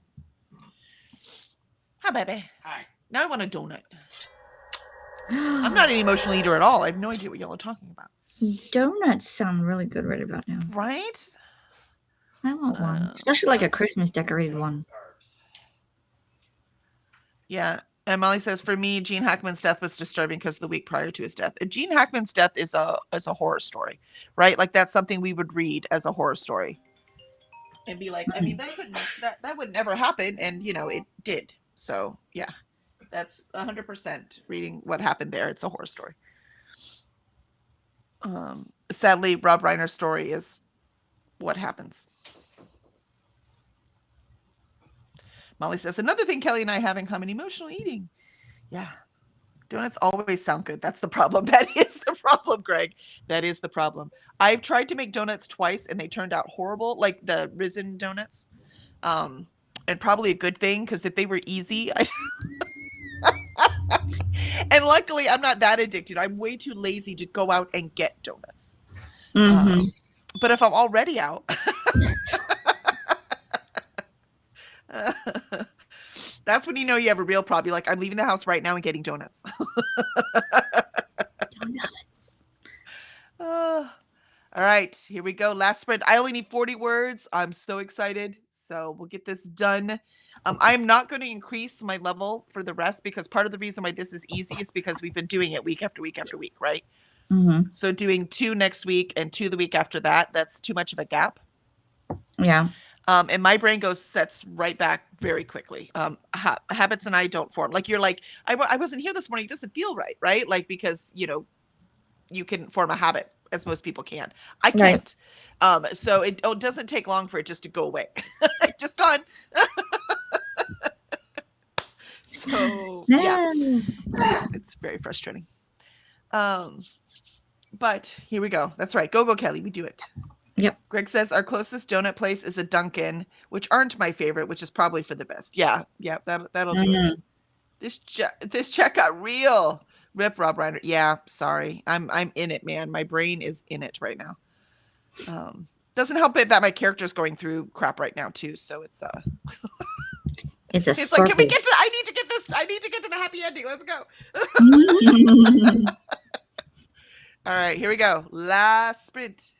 Hi, baby. Hi. Now I want a donut. I'm not an emotional eater at all. I have no idea what y'all are talking about. Donuts sound really good right about now. Right? I want one, especially like a Christmas decorated one. Yeah. And Molly says, for me, Gene Hackman's death was disturbing because the week prior to his death. Gene Hackman's death is a horror story, right? Like that's something we would read as a horror story. And be like, I mean, that would never happen. And it did. So yeah. That's 100% reading what happened there. It's a horror story. Sadly, Rob Reiner's story is what happens. Molly says, another thing Kelly and I have in common, emotional eating. Yeah. Donuts always sound good. That's the problem. That is the problem, Greg. That is the problem. I've tried to make donuts twice and they turned out horrible, like the risen donuts. And probably a good thing because if they were easy, and luckily I'm not that addicted. I'm way too lazy to go out and get donuts. Mm-hmm. But if I'm already out, that's when you have a real problem. You're like, I'm leaving the house right now and getting donuts. Donuts. All right, here we go. Last sprint. I only need 40 words. I'm so excited. So we'll get this done. I'm not going to increase my level for the rest because part of the reason why this is easy is because we've been doing it week after week after week, right? Mm-hmm. So doing 2 next week and 2 the week after that, that's too much of a gap. Yeah. And my brain sets right back very quickly. Habits and I don't form. Like you're like, I wasn't here this morning. It doesn't feel right, right? Like because, you can form a habit as most people can. I can't. Right. So it doesn't take long for it just to go away. Just gone. So no. yeah, it's very frustrating. But here we go. That's right. Go, Kelly. We do it. Yep. Greg says our closest donut place is a Dunkin', which aren't my favorite, which is probably for the best. Yeah, that'll do it. This check got real. Rip Rob Reiner. Yeah, sorry. I'm in it, man. My brain is in it right now. Doesn't help it that my character's going through crap right now too. So it's it's like, can we get to? I need to get to the happy ending. Let's go. All right, here we go. Last sprint.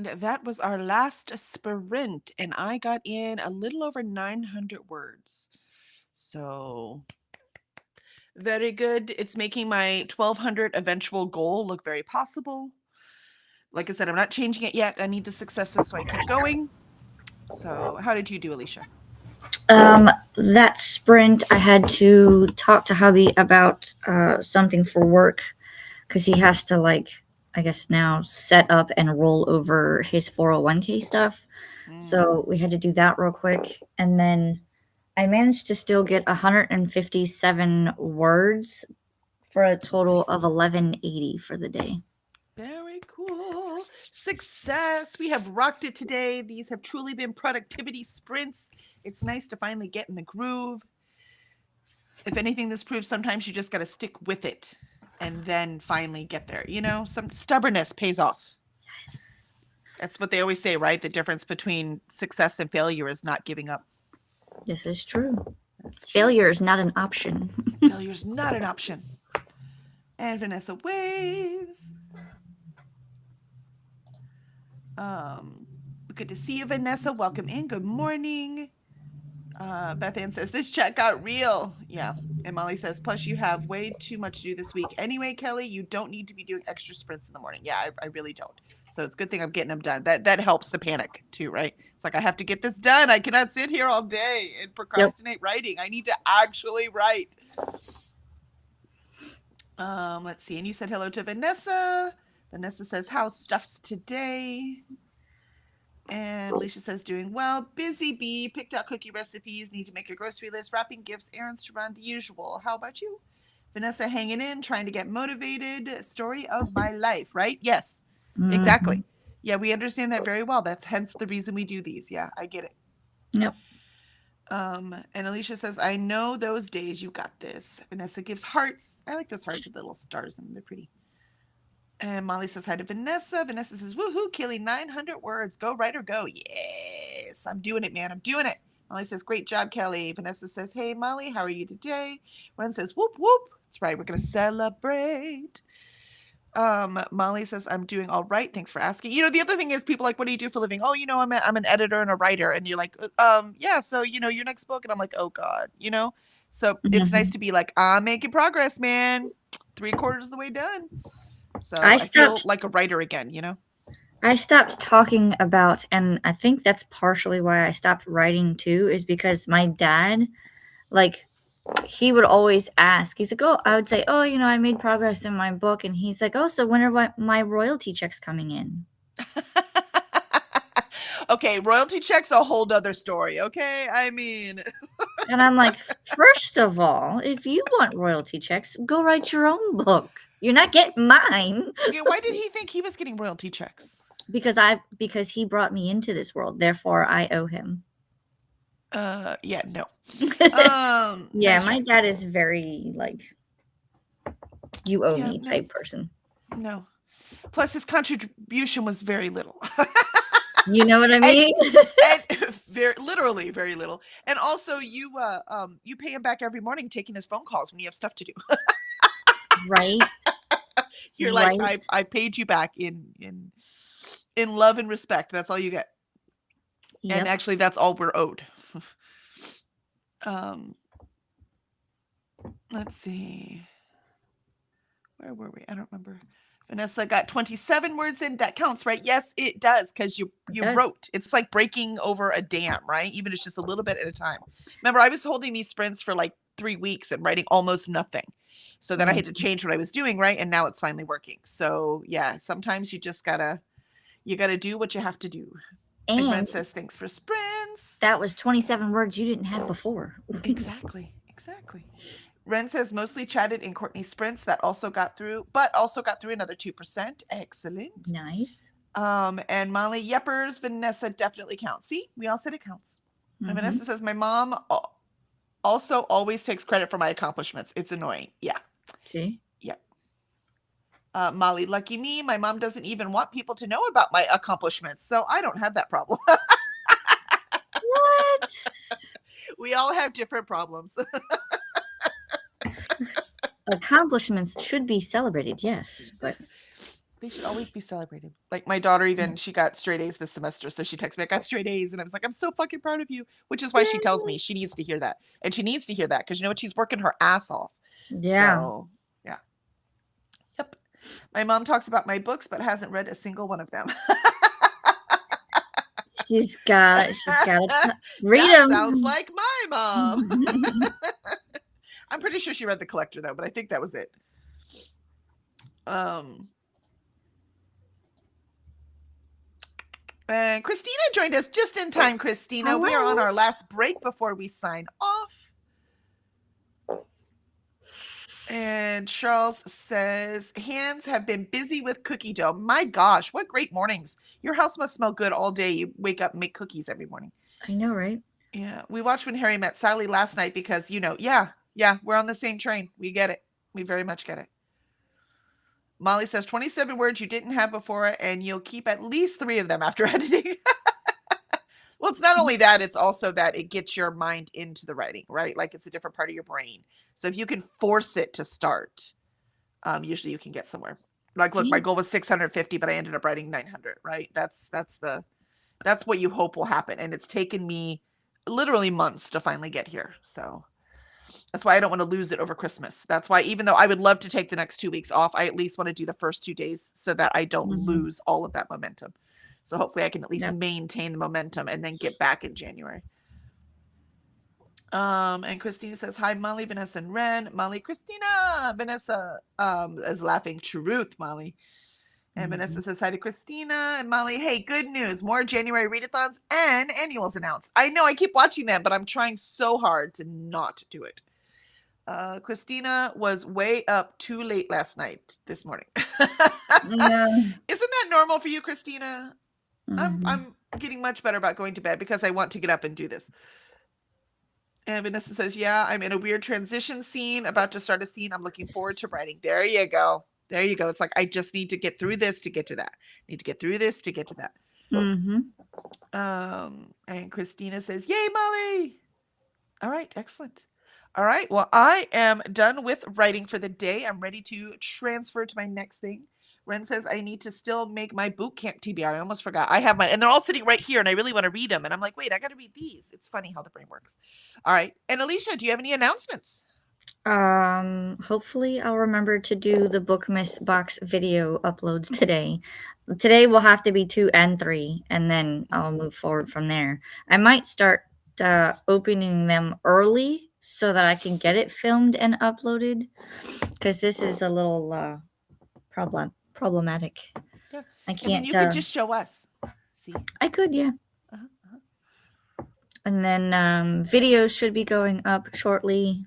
And that was our last sprint, and I got in a little over 900 words. So very good. It's making my 1200 eventual goal look very possible. Like I said, I'm not changing it yet. I need the successes so I keep going. So how did you do, Alicia? That sprint, I had to talk to hubby about something for work because he has to, like, I guess now set up and roll over his 401k stuff. So we had to do that real quick. And then I managed to still get 157 words for a total of 1180 for the day. Very cool. Success. We have rocked it today. These have truly been productivity sprints. It's nice to finally get in the groove. If anything, this proves sometimes you just got to stick with it and then finally get there. You know, some stubbornness pays off. Yes. That's what they always say, right? The difference between success and failure is not giving up. This is true. That's true. Failure is not an option. Failure is not an option. And Vanessa waves. Good to see you, Vanessa. Welcome in. Good morning. Beth Ann says, this chat got real. Yeah. And Molly says, plus you have way too much to do this week. Anyway, Kelly, you don't need to be doing extra sprints in the morning. Yeah, I really don't. So it's a good thing I'm getting them done. That helps the panic too, right? It's like, I have to get this done. I cannot sit here all day and procrastinate writing. I need to actually write. Let's see. And you said hello to Vanessa. Vanessa says, how's stuffs today? And Alicia says, doing well. Busy bee, picked out cookie recipes, need to make a grocery list, wrapping gifts, errands to run, the usual. How about you? Vanessa hanging in, trying to get motivated. Story of my life, right? Yes, exactly. Yeah, we understand that very well. That's hence the reason we do these. Yeah, I get it. Yep. And Alicia says, I know those days, you got this. Vanessa gives hearts. I like those hearts with little stars in them. They're pretty. And Molly says hi to Vanessa. Vanessa says, woohoo, killing 900 words. Go, writer, go. Yes, I'm doing it, man. I'm doing it. Molly says, great job, Kelly. Vanessa says, hey, Molly, how are you today? Ren says, whoop, whoop. That's right. We're going to celebrate. Molly says, I'm doing all right. Thanks for asking. You know, the other thing is people are like, what do you do for a living? Oh, you know, I'm an editor and a writer. And you're like, yeah. So, you know, your next book. And I'm like, oh God, you know? So it's nice to be like, I'm making progress, man. 3/4 of the way done. So I feel like a writer again, you know? I stopped talking about, and I think that's partially why I stopped writing too, is because my dad, like, he would always ask, he's like, oh, I would say, oh, you know, I made progress in my book. And he's like, oh, so when are my royalty checks coming in? Okay, royalty checks, a whole nother story, okay? I mean... And I'm like, first of all, if you want royalty checks, go write your own book. You're not getting mine. Yeah, why did he think he was getting royalty checks? Because he brought me into this world, therefore I owe him. Yeah, no. Yeah, my dad is very like, you owe me type person. No. Plus his contribution was very little. You know what I mean? And very literally very little. And also you pay him back every morning taking his phone calls when you have stuff to do. Right. You're like, I paid you back in love and respect. That's all you get. Yep. And actually that's all we're owed. Let's see. Where were we? I don't remember. Vanessa got 27 words in. That counts, right? Yes, it does, because you wrote. It's like breaking over a dam, right? Even if it's just a little bit at a time. Remember, I was holding these sprints for like 3 weeks and writing almost nothing. So then I had to change what I was doing, right? And now it's finally working. So yeah, sometimes you just gotta do what you have to do. And Ren says, thanks for sprints. That was 27 words you didn't have before. Exactly. Ren says, mostly chatted in Courtney's sprints. That also got through, but also got through another 2%. Excellent. Nice. And Molly, yeppers, Vanessa definitely counts. See, we all said it counts. And Vanessa says, my mom also always takes credit for my accomplishments. It's annoying. Yeah. See? Yeah. Molly, lucky me. My mom doesn't even want people to know about my accomplishments. So I don't have that problem. What? We all have different problems. Accomplishments should be celebrated, yes, but They should always be celebrated. Like my daughter, even she got straight A's this semester, so she texted me, "I got straight A's," and I was like, "I'm so fucking proud of you." Which is why she tells me she needs to hear that, and she needs to hear that because you know what? She's working her ass off. Yeah. So yeah. Yep. My mom talks about my books, but hasn't read a single one of them. She's got to read That them. sounds like my mom. I'm pretty sure she read The Collector though, but I think that was it. And Christina joined us just in time, Christina. Hello. We are on our last break before we sign off. And Charles says, hands have been busy with cookie dough. My gosh, what great mornings. Your house must smell good all day. You wake up and make cookies every morning. I know, right? Yeah. We watched When Harry Met Sally last night because, you know, yeah, we're on the same train. We get it. We very much get it. Molly says 27 words you didn't have before, and you'll keep at least 3 of them after editing. Well, it's not only that, it's also that it gets your mind into the writing, right? Like it's a different part of your brain. So if you can force it to start, usually you can get somewhere. Like, look, my goal was 650, but I ended up writing 900, right? That's what you hope will happen. And it's taken me literally months to finally get here. So that's why I don't want to lose it over Christmas. That's why, even though I would love to take the next 2 weeks off, I at least want to do the first 2 days so that I don't lose all of that momentum. So hopefully I can at least maintain the momentum and then get back in January. And Christina says, hi, Molly, Vanessa, and Ren. Molly, Christina. Vanessa is laughing. Truth, Molly. And Vanessa says hi to Christina. And Molly, hey, good news. More January readathons and annuals announced. I know I keep watching them, but I'm trying so hard to not do it. Christina was way up too late last night this morning. Isn't that normal for you, Christina? I'm getting much better about going to bed because I want to get up and do this. And Vanessa says, yeah, I'm in a weird transition scene, about to start a scene I'm looking forward to writing. There you go. There you go. It's like, I just need to get through this to get to that. Need to get through this to get to that. And Christina says, yay, Molly. All right. Excellent. All right. Well, I am done with writing for the day. I'm ready to transfer to my next thing. Ren says, I need to still make my boot camp TBR. I almost forgot. I have mine, and they're all sitting right here, and I really want to read them. And I'm like, wait, I got to read these. It's funny how the brain works. All right. And Alicia, do you have any announcements? Hopefully I'll remember to do the Bookmas box video uploads today. Today will have to be 2 and 3, and then I'll move forward from there. I might start opening them early so that I can get it filmed and uploaded, because this is a little problematic. Yeah. I can't. You could just show us. See, I could, yeah. And then videos should be going up shortly.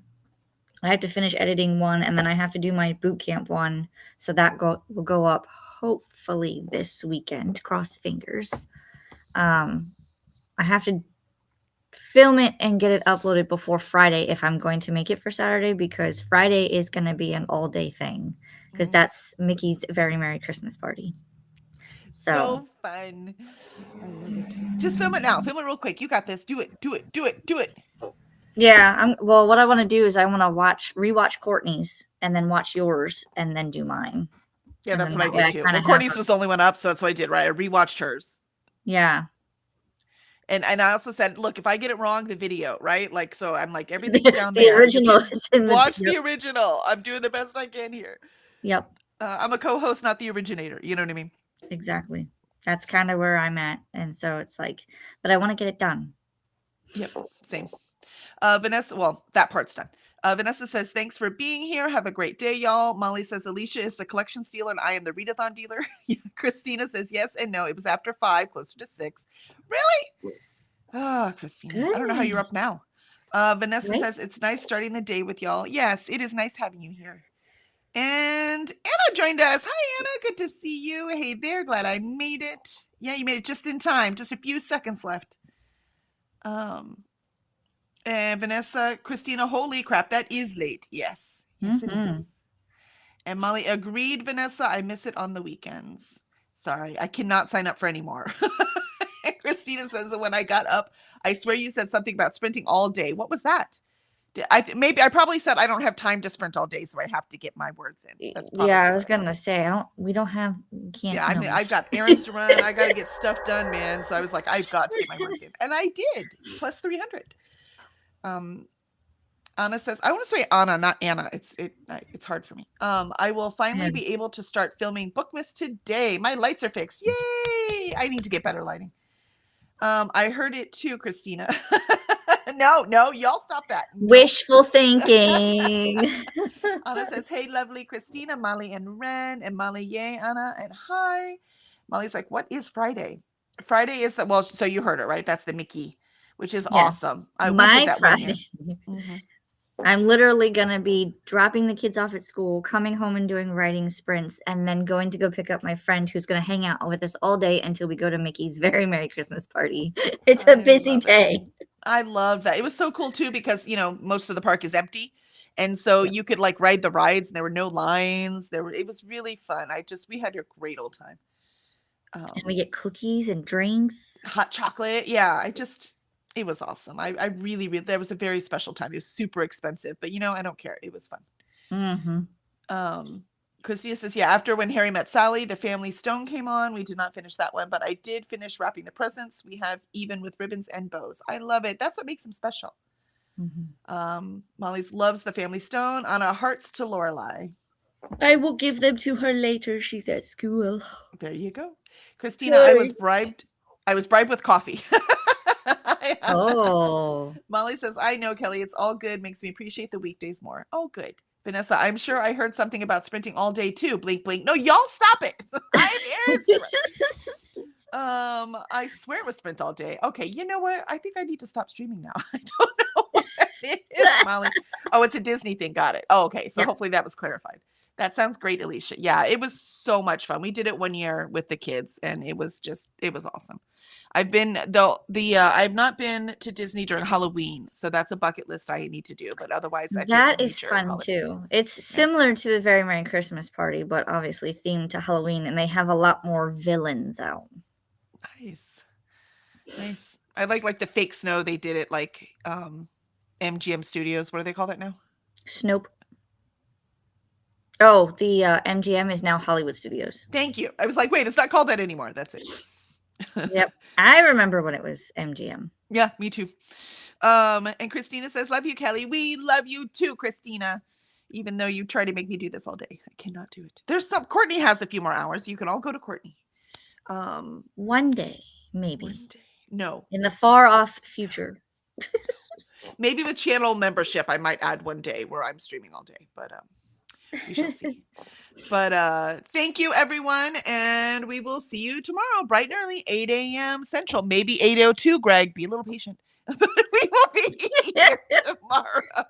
I have to finish editing one, and then I have to do my boot camp one, so that will go up hopefully this weekend. Cross fingers. I have to film it and get it uploaded before Friday if I'm going to make it for Saturday, because Friday is going to be an all-day thing, because that's Mickey's Very Merry Christmas Party. So fun. I love it. Just film it now. Film it real quick. You got this. Do it. Do it. Do it. Do it. Yeah. Well, what I want to do is I want to rewatch Courtney's and then watch yours and then do mine. Yeah, that's what I did too. Well, Courtney's was the only one up, so that's what I did, right? I rewatched hers. Yeah. And I also said, look, if I get it wrong, the video, right? Like, so I'm like, everything's down there. The original is in watch the original. I'm doing the best I can here. Yep. I'm a co-host, not the originator. You know what I mean? Exactly. That's kind of where I'm at. And so it's like, but I want to get it done. Yep. Same. Vanessa, well, that part's done. Vanessa says, thanks for being here. Have a great day, y'all. Molly says, Alicia is the collection stealer and I am the readathon dealer. Christina says, yes and no. It was after 5, closer to 6. Really? Oh, Christina. Goodness. I don't know how you're up now. Vanessa says, it's nice starting the day with y'all. Yes, it is nice having you here. And Anna joined us. Hi, Anna. Good to see you. Hey there. Glad I made it. Yeah, you made it just in time. Just a few seconds left. And Vanessa, Christina, holy crap, that is late. Yes. Yes, it is. And Molly agreed, Vanessa. I miss it on the weekends. Sorry, I cannot sign up for any more. And Christina says that when I got up, I swear you said something about sprinting all day. What was that? Maybe I probably said I don't have time to sprint all day, so I have to get my words in. That's probably Yeah, I what was gonna say we can't. Yeah, I mean, no. I've got errands to run. I got to get stuff done, man. So I was like, I've got to get my words in, and I did. Plus 300. Anna says, I want to say Anna, not Anna. It's hard for me. I will finally be able to start filming Bookmas today. My lights are fixed. Yay! I need to get better lighting. I heard it too, Christina. No, y'all stop that. No. Wishful thinking. Anna says, hey, lovely Christina, Molly, and Ren, and Molly, yay, Anna, and hi. Molly's like, what is Friday? Friday is so you heard it, right? That's the Mickey, which is awesome. We did that Friday. 1 year. Mm-hmm. I'm literally going to be dropping the kids off at school, coming home and doing writing sprints, and then going to go pick up my friend who's going to hang out with us all day until we go to Mickey's very Merry Christmas party. It's a busy day. I love that. It was so cool too, because, most of the park is empty. And so you could like ride the rides and there were no lines. It was really fun. We had a great old time. And we get cookies and drinks. Hot chocolate. Yeah. It was awesome. I really, that was a very special time. It was super expensive, but I don't care. It was fun. Mm-hmm. Christina says, yeah, after When Harry Met Sally, the Family Stone came on. We did not finish that one, but I did finish wrapping the presents. We have even with ribbons and bows. I love it. That's what makes them special. Mm-hmm. Molly's loves the Family Stone. Anna hearts to Lorelai. I will give them to her later. She's at school. There you go. Christina, sorry. I was bribed with coffee. Oh. Molly says, I know, Kelly. It's all good. Makes me appreciate the weekdays more. Oh, good. Vanessa, I'm sure I heard something about sprinting all day too. Blink, blink. No, y'all stop it. I swear it was sprint all day. Okay, you know what? I think I need to stop streaming now. I don't know what it is, Molly. Oh, it's a Disney thing. Got it. Oh, okay. So hopefully that was clarified. That sounds great, Alicia. Yeah, it was so much fun. We did it 1 year with the kids, and it was awesome. I've not been to Disney during Halloween, so that's a bucket list I need to do. But otherwise, that is fun holidays. Too. It's similar to the Very Merry Christmas Party, but obviously themed to Halloween, and they have a lot more villains out. Nice. I like the fake snow. They did it like MGM Studios. What do they call that now? Snope. Oh, the MGM is now Hollywood Studios. Thank you. I was like, wait, it's not called that anymore. That's it. Yep. I remember when it was MGM. Yeah, me too. And Christina says, love you, Kelly. We love you too, Christina. Even though you try to make me do this all day. I cannot do it. Courtney has a few more hours. You can all go to Courtney. One day, maybe. One day. No. In the far off future. Maybe with channel membership, I might add one day where I'm streaming all day. But we shall see. But thank you, everyone. And we will see you tomorrow, bright and early, 8 a.m. Central. Maybe 8:02, Greg. Be a little patient. We will be here tomorrow.